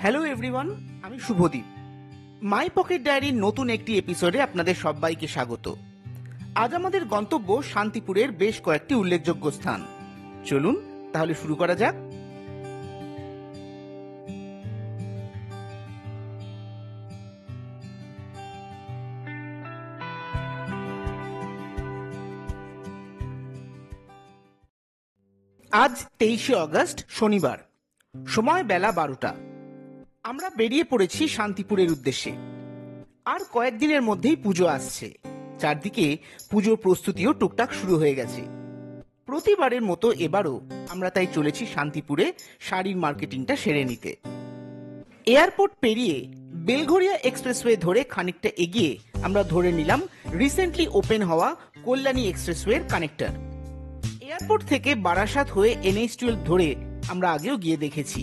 Hello everyone, আমি Subhadip. My pocket ডায়েরির নতুন একটি এপিসোডে আপনাদের সবাইকে স্বাগত। আজ আমাদের গন্তব্য শান্তিপুরের বেশ কয়েকটি উল্লেখযোগ্য স্থান। চলুন তাহলে শুরু করা যাক। আজ 23শে অগস্ট, শনিবার। সময় বেলা 12টা। আমরা বেরিয়ে পড়েছি শান্তিপুরের উদ্দেশ্যে। আর কয়েকদিনের মধ্যেই পুজো আসছে। চারদিকে পুজোর প্রস্তুতিও টুকটাক শুরু হয়ে গেছে। প্রতিবারের মতো এবারও আমরা তাই চলেছি শান্তিপুরে শাড়ির মার্কেটিংটা সেরে নিতে। এয়ারপোর্ট পেরিয়ে বেলঘরিয়া এক্সপ্রেসওয়ে ধরে খানিকটা এগিয়ে আমরা ধরে নিলাম রিসেন্টলি ওপেন হওয়া কল্যাণী এক্সপ্রেসওয়ের কানেক্টর। এয়ারপোর্ট থেকে বারাসাত হয়ে NH-12 ধরে আমরা আগেও গিয়ে দেখেছি।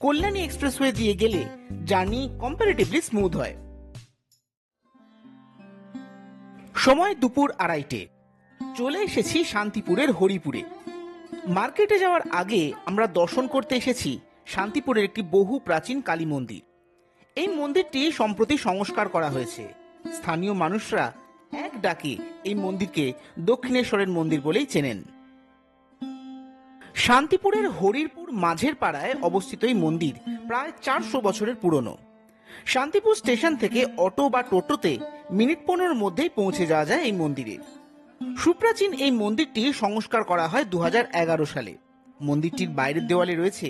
কল্যাণী এক্সপ্রেসওয়ে দিয়ে গেলে জার্নি কম্পারেটিভলি স্মুথ হয়। সময় দুপুর 2:30। চলে এসেছি শান্তিপুরের হরিপুরে। মার্কেটে যাওয়ার আগে আমরা দর্শন করতে এসেছি শান্তিপুরের একটি বহু প্রাচীন কালী মন্দির। এই মন্দিরটি সম্প্রতি সংস্কার করা হয়েছে। স্থানীয় মানুষরা এক ডাকে এই মন্দিরকে দক্ষিণেশ্বরের মন্দির বলেই চেনেন। শান্তিপুরের হরিপুর মাঝের পাড়ায় অবস্থিত এই মন্দির প্রায় 400 বছরের পুরনো। শান্তিপুর স্টেশন থেকে অটো বা টোটোতে মিনিট 15 মধ্যেই পৌঁছে যাওয়া যায় এই মন্দিরে। সুপ্রাচীন এই মন্দিরটি সংস্কার করা হয় 2011 সালে। মন্দিরটির বাইরের দেওয়ালে রয়েছে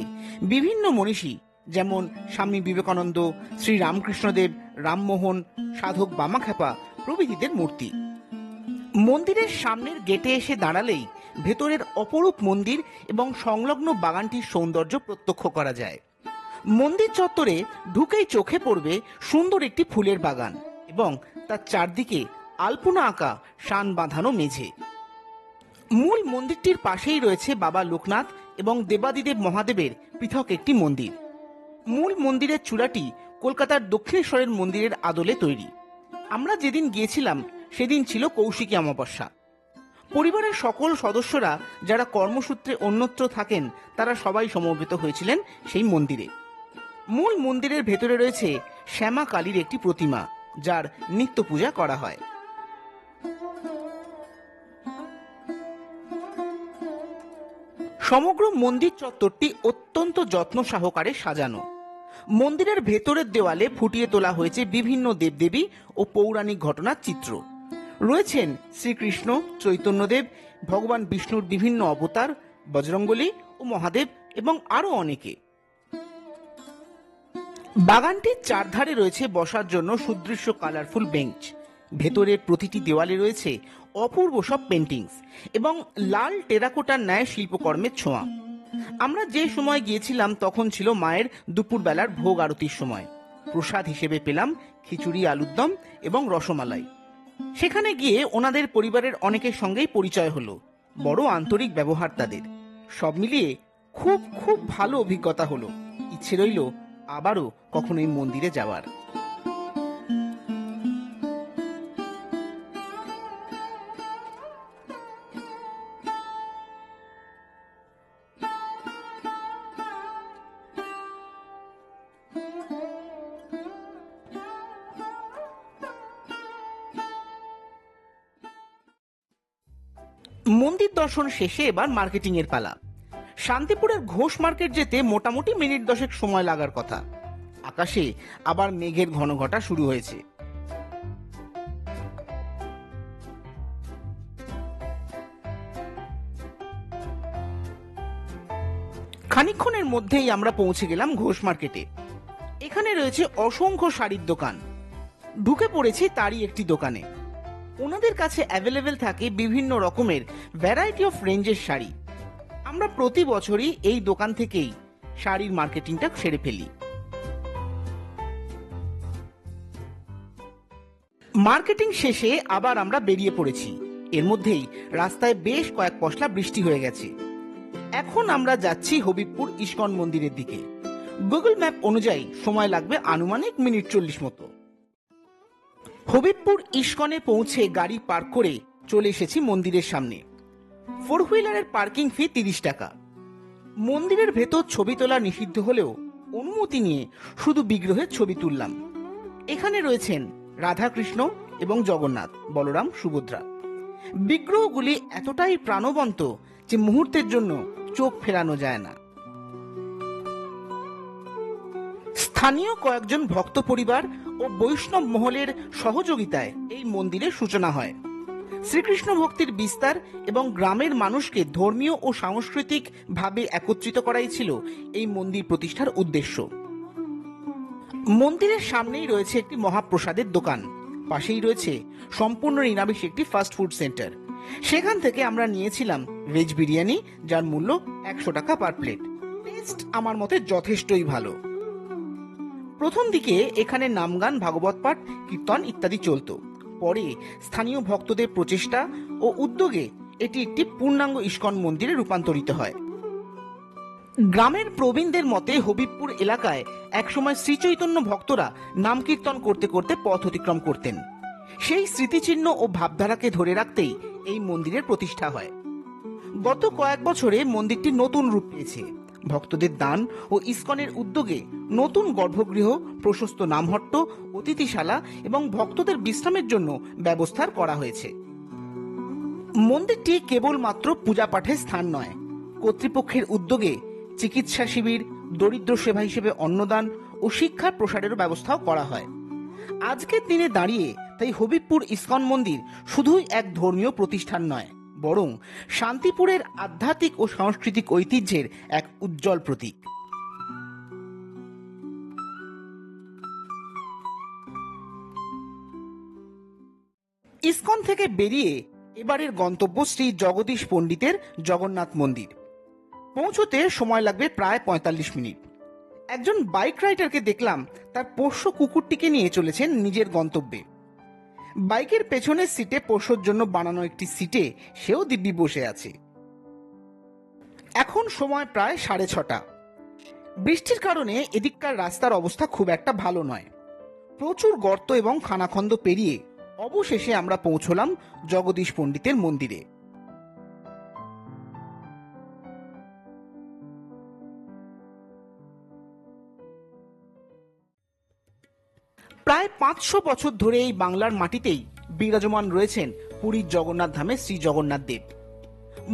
বিভিন্ন মনীষী, যেমন স্বামী বিবেকানন্দ, শ্রী রামকৃষ্ণদেব, রামমোহন, সাধক বামাখ্যাপা প্রভৃতিদের মূর্তি। মন্দিরের সামনের গেটে এসে দাঁড়ালেই ভেতরের অপরূপ মন্দির এবং সংলগ্ন বাগানটির সৌন্দর্য প্রত্যক্ষ করা যায়। মন্দির চত্বরে ঢুকেই চোখে পড়বে সুন্দর একটি ফুলের বাগান এবং তার চারদিকে আলপনা আঁকা শান বাঁধানো মেঝে। মূল মন্দিরটির পাশেই রয়েছে বাবা লোকনাথ এবং দেবাদিদেব মহাদেবের পৃথক একটি মন্দির। মূল মন্দিরের চূড়াটি কলকাতার দক্ষিণেশ্বরের মন্দিরের আদলে তৈরি। আমরা যেদিন গিয়েছিলাম সেদিন ছিল কৌশিকী অমাবস্যা। পরিবারের সকল সদস্যরা যারা কর্মসূত্রে অন্যত্র থাকেন তারা সবাই সমবেত হয়েছিলেন সেই মন্দিরে। মূল মন্দিরের ভেতরে রয়েছে শ্যামা কালীর একটি প্রতিমা, যার নিত্য পূজা করা হয়। সমগ্র মন্দির চত্বরটি অত্যন্ত যত্ন সহকারে সাজানো। মন্দিরের ভেতরের দেওয়ালে ফুটিয়ে তোলা হয়েছে বিভিন্ন দেবদেবী ও পৌরাণিক ঘটনার চিত্র। রয়েছেন শ্রীকৃষ্ণ, চৈতন্যদেব, ভগবান বিষ্ণুর বিভিন্ন অবতার, বজরঙ্গলী ও মহাদেব এবং আরো অনেকে। বাগানটির চারধারে রয়েছে বসার জন্য সুদৃশ্য কালারফুল বেঞ্চ। ভেতরের প্রতিটি দেওয়ালে রয়েছে অপূর্ব সব পেন্টিংস এবং লাল টেরাকোটার ন্যায় শিল্পকর্মের ছোঁয়া। আমরা যে সময় গিয়েছিলাম তখন ছিল মায়ের দুপুরবেলার ভোগ আরতির সময়। প্রসাদ হিসেবে পেলাম খিচুড়ি, আলুর দম এবং রসমালাই। সেখানে গিয়ে ওনাদের পরিবারের অনেকের সঙ্গেই পরিচয় হলো। বড় আন্তরিক ব্যবহার তাদের। সব মিলিয়ে খুব খুব ভালো অভিজ্ঞতা হলো। ইচ্ছে রইল আবারও কখনো এই মন্দিরে যাওয়ার। মন্দির দর্শন শেষে এবার মার্কেটিং এর পালা। শান্তিপুরের ঘোষ মার্কেট যেতে মোটামুটি মিনিট 10 সময় লাগার কথা। আকাশে আবার মেঘের ঘনঘটা শুরু হয়েছে। খানিকক্ষণের মধ্যেই আমরা পৌঁছে গেলাম ঘোষ মার্কেটে। এখানে রয়েছে অসংখ্য শাড়ির দোকান। ঢুকে পড়েছি তারই একটি দোকানে। ওনাদের কাছে অ্যাভেলেবেল থাকে বিভিন্ন রকমের ভ্যারাইটি অফ রেঞ্জের শাড়ি। আমরা প্রতি বছরই এই দোকান থেকেই শাড়ির মার্কেটিংটা সেরে ফেলি। মার্কেটিং শেষে আবার আমরা বেরিয়ে পড়েছি। এর মধ্যেই রাস্তায় বেশ কয়েক পশলা বৃষ্টি হয়ে গেছে। এখন আমরা যাচ্ছি হবিবপুর ইস্কন মন্দিরের দিকে। গুগল ম্যাপ অনুযায়ী সময় লাগবে আনুমানিক মিনিট 40 মতো। হবিবপুর ইস্কনে পৌঁছে গাড়ি পার্ক করে চলে এসেছি মন্দিরের সামনে। 4 হুইলারের পার্কিং ফি 30 টাকা। মন্দিরের ভেতর ছবি তোলা নিষিদ্ধ হলেও অনুমতি নিয়ে শুধু বিগ্রহের ছবি তুললাম। এখানে রয়েছেন রাধাকৃষ্ণ এবং জগন্নাথ, বলরাম, সুভদ্রা। বিগ্রহগুলি এতটাই প্রাণবন্ত যে মুহূর্তের জন্য চোখ ফেরানো যায় না। স্থানীয় কয়েকজন ভক্ত পরিবার ও বৈষ্ণব মহলের সহযোগিতায় এই মন্দিরের সূচনা হয়। শ্রীকৃষ্ণ ভক্তির বিস্তার এবং গ্রামের মানুষকে ধর্মীয় ও সাংস্কৃতিক ভাবে একত্রিত করাই ছিল এই মন্দির প্রতিষ্ঠার উদ্দেশ্য। মন্দিরের সামনেই রয়েছে একটি মহাপ্রসাদের দোকান, পাশেই রয়েছে সম্পূর্ণ নিরামিষ একটি ফাস্ট ফুড সেন্টার। সেখান থেকে আমরা নিয়েছিলাম ভেজ বিরিয়ানি, যার মূল্য 100 টাকা পার প্লেট। টেস্ট আমার মতে যথেষ্টই ভালো। প্রথম দিকে এখানে নামগান, ভাগবত পাঠ, কীর্তন ইত্যাদি চলত। পরে স্থানীয় ভক্তদের প্রচেষ্টা ও উদ্যোগে এটি একটি পূর্ণাঙ্গ ইস্কন মন্দিরে রূপান্তরিত হয়। গ্রামের প্রবীণদের মতে হবিবপুর এলাকায় একসময় শ্রীচৈতন্য ভক্তরা নাম কীর্তন করতে করতে পথ অতিক্রম করতেন। সেই স্মৃতিচিহ্ন ও ভাবধারাকে ধরে রাখতেই এই মন্দিরের প্রতিষ্ঠা হয়। গত কয়েক বছরে মন্দিরটি নতুন রূপ পেয়েছে। ভক্তদের দান ও ইস্কনের উদ্যোগে নতুন গর্ভগৃহ, প্রশস্ত নামহট্ট, অতিথিশালা এবং ভক্তদের বিশ্রামের জন্য ব্যবস্থা করা হয়েছে। মন্দিরটি কেবলমাত্র পূজা পাঠের স্থান নয়, কর্তৃপক্ষের উদ্যোগে চিকিৎসা শিবির, দরিদ্র সেবা হিসেবে অন্নদান ও শিক্ষার প্রসারের ব্যবস্থাও করা হয়। আজকের দিনে দাঁড়িয়ে তাই হবিবপুর ইস্কন মন্দির শুধুই এক ধর্মীয় প্রতিষ্ঠান নয়, বরং শান্তিপুরের আধ্যাত্মিক ও সাংস্কৃতিক ঐতিহ্যের এক উজ্জ্বল প্রতীক। ইস্কন থেকে বেরিয়ে এবারের গন্তব্য শ্রী জগদীশ পণ্ডিতের জগন্নাথ মন্দির। পৌঁছতে সময় লাগবে প্রায় 45 মিনিট। একজন বাইক রাইডারকে দেখলাম তার পোষ্য কুকুরটিকে নিয়ে চলেছেন নিজের গন্তব্যে। বাইকের পেছনের সিটে পোষ্যর জন্য বানানো একটি সিটে সেও দিব্যি বসে আছে। এখন সময় প্রায় 6:30। বৃষ্টির কারণে এদিককার রাস্তার অবস্থা খুব একটা ভালো নয়। প্রচুর গর্ত এবং খানাখন্দ পেরিয়ে অবশেষে আমরা পৌঁছলাম জগদীশ পণ্ডিতের মন্দিরে। প্রায় 500 বছর ধরে এই বাংলার মাটিতেই বিরাজমান রয়েছেন পুরীর জগন্নাথ ধামে শ্রী জগন্নাথ দেব।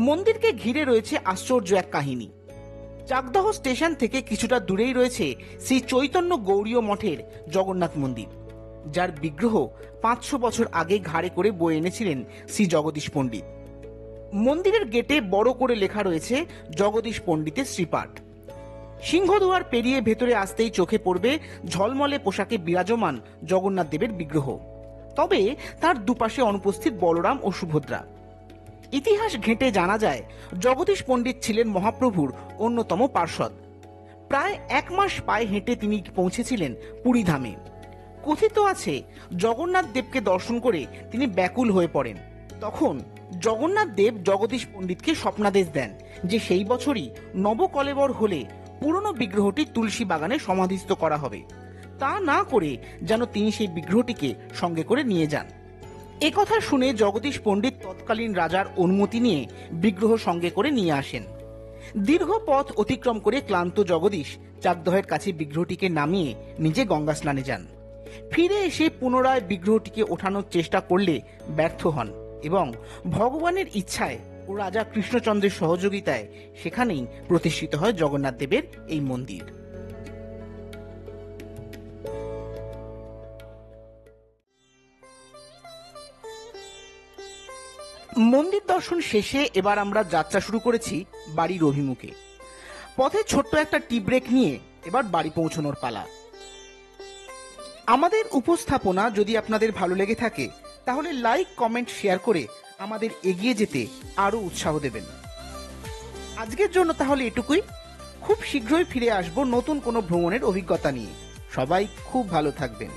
মন্দিরকে ঘিরে রয়েছে আশ্চর্য এক কাহিনী। চাকদহ স্টেশন থেকে কিছুটা দূরেই রয়েছে শ্রী চৈতন্য গৌড়ীয় মঠের জগন্নাথ মন্দির, যার বিগ্রহ 500 বছর আগে ঘাড়ে করে বয়ে এনেছিলেন শ্রী জগদীশ পণ্ডিত। মন্দিরের গেটে বড় করে লেখা রয়েছে জগদীশ পণ্ডিতের শ্রীপাঠ। সিংহদুয়ার পেরিয়ে ভেতরে আসতেই চোখে পড়বে ঝলমলে পোশাকে বিরাজমান জগন্নাথ দেবের বিগ্রহ, তবে তার দুপাশে অনুপস্থিত বলরাম ও সুভদ্রা। ইতিহাস ঘেঁটে জানা যায় জগদীশ পণ্ডিত ছিলেন মহাপ্রভুর অন্যতম পার্ষদ। প্রায় 1 মাস পায়ে হেঁটে তিনি পৌঁছেছিলেন পুরী ধামে। কথিত আছে জগন্নাথ দেবকে দর্শন করে তিনি ব্যাকুল হয়ে পড়েন। তখন জগন্নাথ দেব জগদীশ পণ্ডিতকে স্বপ্নাদেশ দেন যে সেই বছরই নবকলেবর হলে পুরনো বিগ্রহটি তুলসী বাগানে সমাধিস্থ করা হবে। তা না করে যেন তিনি সেই বিগ্রহটিকে সঙ্গে করে নিয়ে যান। একথা শুনে জগদীশ পণ্ডিত তৎকালীন রাজার অনুমতি নিয়ে বিগ্রহ সঙ্গে করে নিয়ে আসেন। দীর্ঘ পথ অতিক্রম করে ক্লান্ত জগদীশ চাকদহের কাছে বিগ্রহটিকে নামিয়ে নিজে গঙ্গা স্নানে যান। ফিরে এসে পুনরায় বিগ্রহটিকে ওঠানোর চেষ্টা করলে ব্যর্থ হন এবং ভগবানের ইচ্ছায় ও রাজা কৃষ্ণচন্দ্রের সহযোগিতায় সেখানেই প্রতিষ্ঠিত হয় জগন্নাথ দেবের এই মন্দির। মন্দির দর্শন শেষে এবার আমরা যাত্রা শুরু করেছি বাড়ির অভিমুখে। পথে ছোট্ট একটা টি ব্রেক নিয়ে এবার বাড়ি পৌঁছানোর পালা। আমাদের উপস্থাপনা যদি আপনাদের ভালো লেগে থাকে তাহলে লাইক, কমেন্ট, শেয়ার করে আমাদের এগিয়ে যেতে আরো উৎসাহ দেবেন। আজকের জন্য তাহলে এটুকুই। খুব শীঘ্রই ফিরে আসবো নতুন কোনো ভ্রমণের অভিজ্ঞতা নিয়ে। সবাই খুব ভালো থাকবেন।